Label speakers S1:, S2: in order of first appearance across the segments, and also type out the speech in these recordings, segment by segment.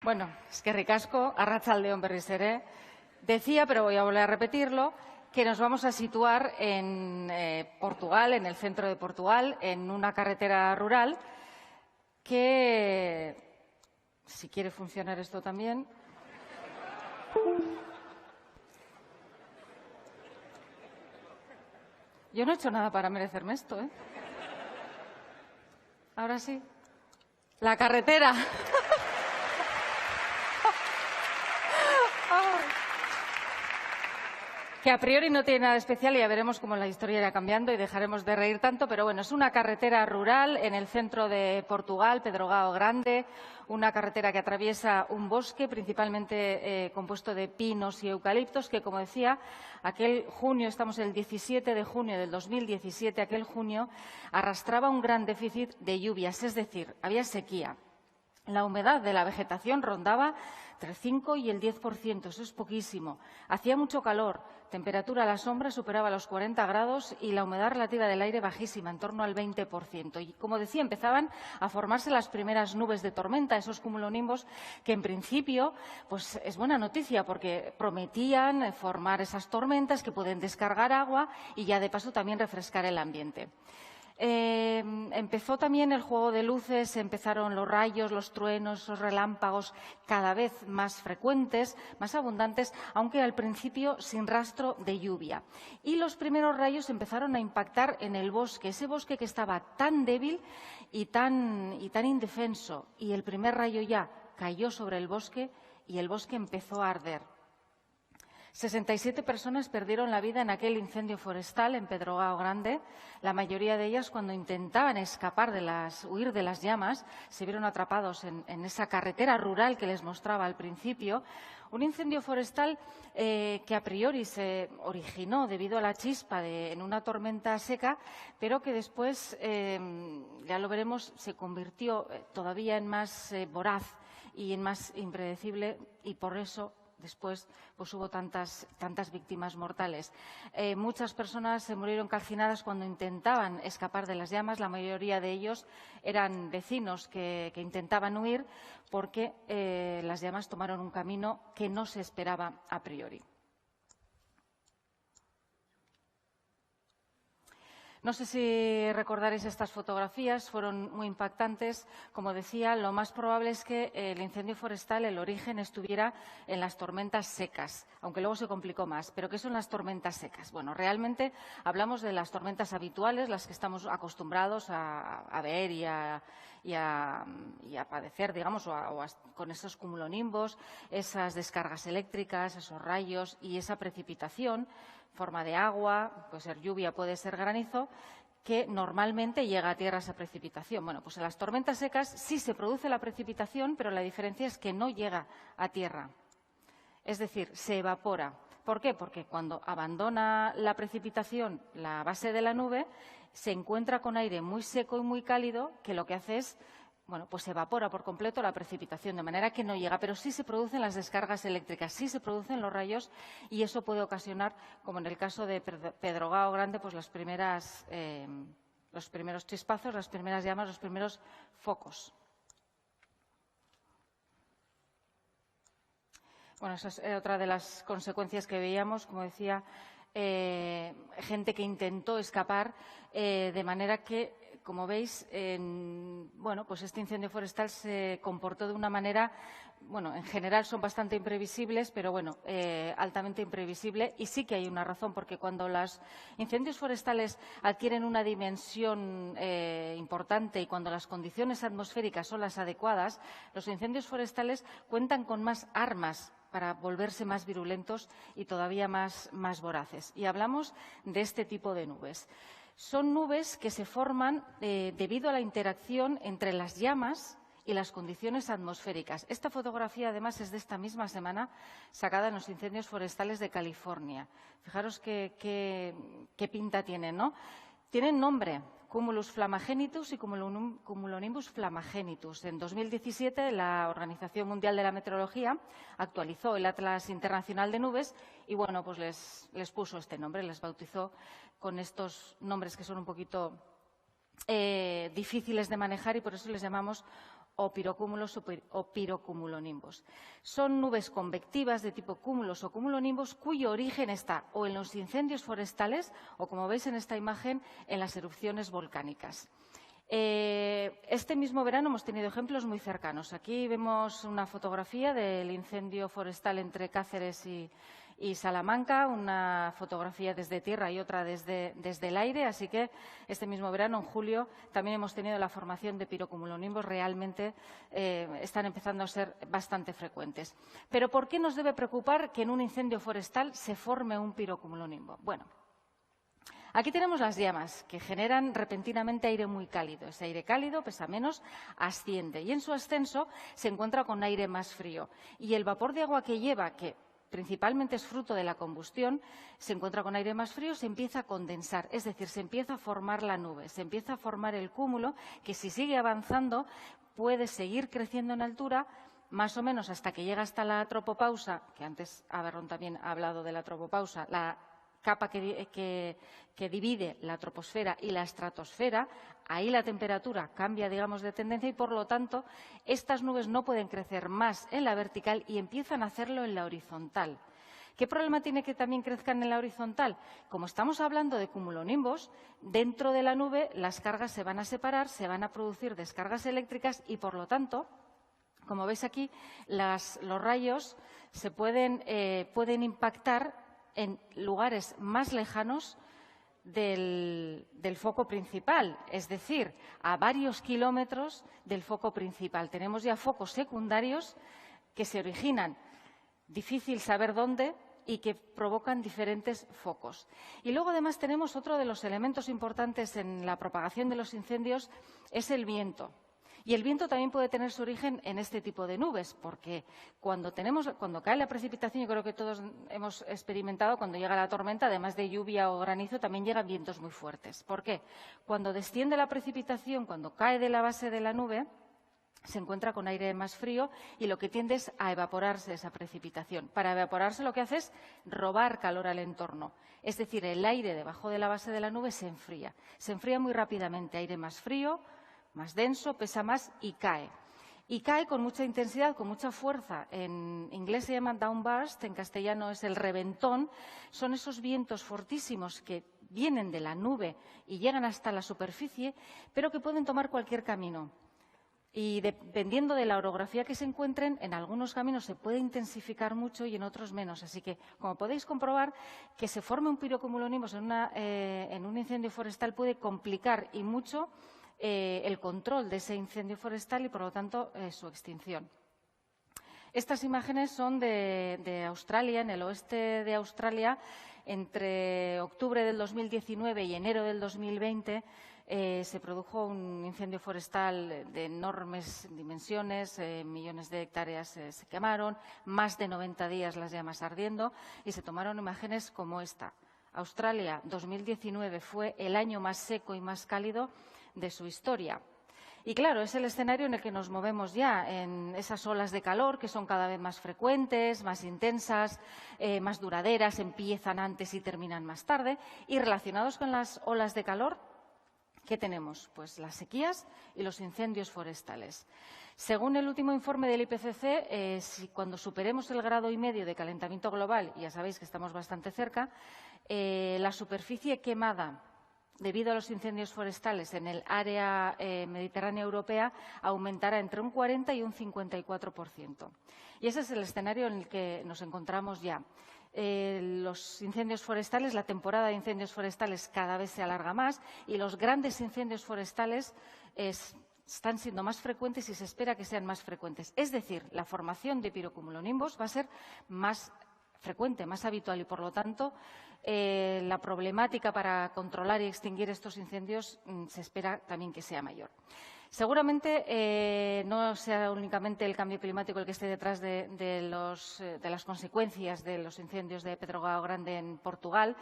S1: Bueno, eskerrik asko, arratsaldeon berriz ere. Decía, pero voy a volver a repetirlo, que nos vamos a situar en Portugal, en el centro de Portugal, en una carretera rural que, si quiere funcionar esto también. Yo no he hecho nada para merecerme esto, ¿eh? Ahora sí. La carretera. Que a priori no tiene nada especial y ya veremos cómo la historia irá cambiando y dejaremos de reír tanto, pero bueno, es una carretera rural en el centro de Portugal, Pedrogao Grande, una carretera que atraviesa un bosque principalmente compuesto de pinos y eucaliptos que, como decía, aquel junio, estamos el 17 de junio del 2017, aquel junio arrastraba un gran déficit de lluvias, es decir, había sequía. La humedad de la vegetación rondaba entre el 5 y el 10%, eso es poquísimo. Hacía mucho calor, temperatura a la sombra superaba los 40 grados y la humedad relativa del aire bajísima, en torno al 20%. Y, como decía, empezaban a formarse las primeras nubes de tormenta, esos cumulonimbos que, en principio, pues es buena noticia porque prometían formar esas tormentas que pueden descargar agua y ya de paso también refrescar el ambiente. Empezó también el juego de luces, empezaron los rayos, los truenos, los relámpagos cada vez más frecuentes, más abundantes, aunque al principio sin rastro de lluvia. Y los primeros rayos empezaron a impactar en el bosque, ese bosque que estaba tan débil y tan indefenso. Y el primer rayo ya cayó sobre el bosque y el bosque empezó a arder. 67 personas perdieron la vida en aquel incendio forestal en Pedrogao Grande. La mayoría de ellas, cuando intentaban huir de las llamas, se vieron atrapados en esa carretera rural que les mostraba al principio. Un incendio forestal que a priori se originó debido a la chispa en una tormenta seca, pero que después, ya lo veremos, se convirtió todavía en más voraz y en más impredecible, y por eso después pues hubo tantas víctimas mortales. Muchas personas se murieron calcinadas cuando intentaban escapar de las llamas. La mayoría de ellos eran vecinos que intentaban huir porque las llamas tomaron un camino que no se esperaba a priori. No sé si recordaréis estas fotografías, fueron muy impactantes. Como decía, lo más probable es que el incendio forestal, el origen, estuviera en las tormentas secas, aunque luego se complicó más. ¿Pero qué son las tormentas secas? Bueno, realmente hablamos de las tormentas habituales, las que estamos acostumbrados a ver y a padecer, digamos, con esos cumulonimbos, esas descargas eléctricas, esos rayos y esa precipitación, forma de agua, puede ser lluvia, puede ser granizo, que normalmente llega a tierra esa precipitación. Bueno, pues en las tormentas secas sí se produce la precipitación, pero la diferencia es que no llega a tierra. Es decir, se evapora. ¿Por qué? Porque cuando abandona la precipitación la base de la nube, se encuentra con aire muy seco y muy cálido, que lo que hace es, bueno, pues se evapora por completo la precipitación, de manera que no llega, pero sí se producen las descargas eléctricas, sí se producen los rayos y eso puede ocasionar, como en el caso de Pedrogao Grande, pues los primeros chispazos, las primeras llamas, los primeros focos. Bueno, esa es otra de las consecuencias que veíamos, como decía, gente que intentó escapar, de manera que, como veis, bueno, pues este incendio forestal se comportó de una manera, bueno, en general son bastante imprevisibles, pero bueno, altamente imprevisible. Y sí que hay una razón, porque cuando los incendios forestales adquieren una dimensión importante y cuando las condiciones atmosféricas son las adecuadas, los incendios forestales cuentan con más armas para volverse más virulentos y todavía más voraces. Y hablamos de este tipo de nubes. Son nubes que se forman debido a la interacción entre las llamas y las condiciones atmosféricas. Esta fotografía, además, es de esta misma semana, sacada en los incendios forestales de California. Fijaros qué pinta tienen, ¿no? Tienen nombre, Cumulus flammagenitus y Cumulonimbus flammagenitus. En 2017, la Organización Mundial de la Meteorología actualizó el Atlas Internacional de Nubes y, bueno, pues les puso este nombre, les bautizó con estos nombres que son un poquito difíciles de manejar y por eso les llamamos o pirocúmulos o pirocumulonimbos. Son nubes convectivas de tipo cúmulos o cumulonimbos cuyo origen está o en los incendios forestales o, como veis en esta imagen, en las erupciones volcánicas. Este mismo verano hemos tenido ejemplos muy cercanos. Aquí vemos una fotografía del incendio forestal entre Cáceres y Salamanca, una fotografía desde tierra y otra desde el aire. Así que este mismo verano, en julio, también hemos tenido la formación de pirocumulonimbos. Realmente están empezando a ser bastante frecuentes. Pero ¿por qué nos debe preocupar que en un incendio forestal se forme un pirocumulonimbo? Bueno, aquí tenemos las llamas, que generan repentinamente aire muy cálido. Ese aire cálido pesa menos, asciende y en su ascenso se encuentra con aire más frío. Y el vapor de agua que lleva, que principalmente es fruto de la combustión, se encuentra con aire más frío, se empieza a condensar, es decir, se empieza a formar la nube, se empieza a formar el cúmulo que, si sigue avanzando, puede seguir creciendo en altura, más o menos hasta que llega hasta la tropopausa, que antes Averrón también ha hablado de la tropopausa, la capa que divide la troposfera y la estratosfera. Ahí la temperatura cambia, digamos, de tendencia y, por lo tanto, estas nubes no pueden crecer más en la vertical y empiezan a hacerlo en la horizontal. ¿Qué problema tiene que también crezcan en la horizontal? Como estamos hablando de cumulonimbos, dentro de la nube las cargas se van a separar, se van a producir descargas eléctricas y, por lo tanto, como veis aquí, los rayos se pueden impactar en lugares más lejanos del foco principal, es decir, a varios kilómetros del foco principal. Tenemos ya focos secundarios que se originan, difícil saber dónde, y que provocan diferentes focos. Y luego, además, tenemos otro de los elementos importantes en la propagación de los incendios, es el viento. Y el viento también puede tener su origen en este tipo de nubes, porque cuando cae la precipitación, yo creo que todos hemos experimentado, cuando llega la tormenta, además de lluvia o granizo, también llegan vientos muy fuertes. ¿Por qué? Cuando desciende la precipitación, cuando cae de la base de la nube, se encuentra con aire más frío y lo que tiende es a evaporarse esa precipitación. Para evaporarse lo que hace es robar calor al entorno. Es decir, el aire debajo de la base de la nube se enfría. Se enfría muy rápidamente, aire más frío, más denso, pesa más y cae. Y cae con mucha intensidad, con mucha fuerza. En inglés se llama downburst, en castellano es el reventón. Son esos vientos fortísimos que vienen de la nube y llegan hasta la superficie, pero que pueden tomar cualquier camino. Y dependiendo de la orografía que se encuentren, en algunos caminos se puede intensificar mucho y en otros menos. Así que, como podéis comprobar, que se forme un pirocumulonimbus en un incendio forestal puede complicar y mucho el control de ese incendio forestal y, por lo tanto, su extinción. Estas imágenes son de Australia, en el oeste de Australia, entre octubre del 2019 y enero del 2020. Se produjo un incendio forestal de enormes dimensiones, millones de hectáreas se quemaron, más de 90 días las llamas ardiendo y se tomaron imágenes como esta. Australia 2019 fue el año más seco y más cálido de su historia. Y claro, es el escenario en el que nos movemos ya, en esas olas de calor que son cada vez más frecuentes, más intensas, más duraderas, empiezan antes y terminan más tarde. Y relacionados con las olas de calor, ¿qué tenemos? Pues las sequías y los incendios forestales. Según el último informe del IPCC, cuando superemos el 1,5 grados de calentamiento global, y ya sabéis que estamos bastante cerca, la superficie quemada debido a los incendios forestales en el área mediterránea europea aumentará entre un 40 y un 54%. Y ese es el escenario en el que nos encontramos ya. Los incendios forestales, la temporada de incendios forestales cada vez se alarga más y los grandes incendios forestales están siendo más frecuentes y se espera que sean más frecuentes. Es decir, la formación de pirocumulonimbos va a ser más frecuente, más habitual y, por lo tanto, la problemática para controlar y extinguir estos incendios se espera también que sea mayor. Seguramente no sea únicamente el cambio climático el que esté detrás de las consecuencias de los incendios de Pedrógão Grande en Portugal.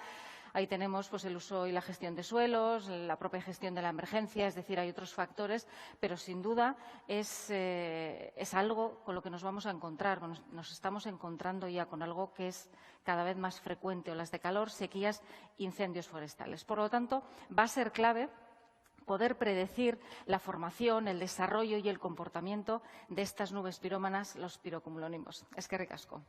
S1: Ahí tenemos pues, el uso y la gestión de suelos, la propia gestión de la emergencia, es decir, hay otros factores, pero sin duda es algo con lo que nos vamos a encontrar. Nos estamos encontrando ya con algo que es cada vez más frecuente, olas de calor, sequías, incendios forestales. Por lo tanto, va a ser clave poder predecir la formación, el desarrollo y el comportamiento de estas nubes pirómanas, los pirocumulonimbos. Eskerrik asko.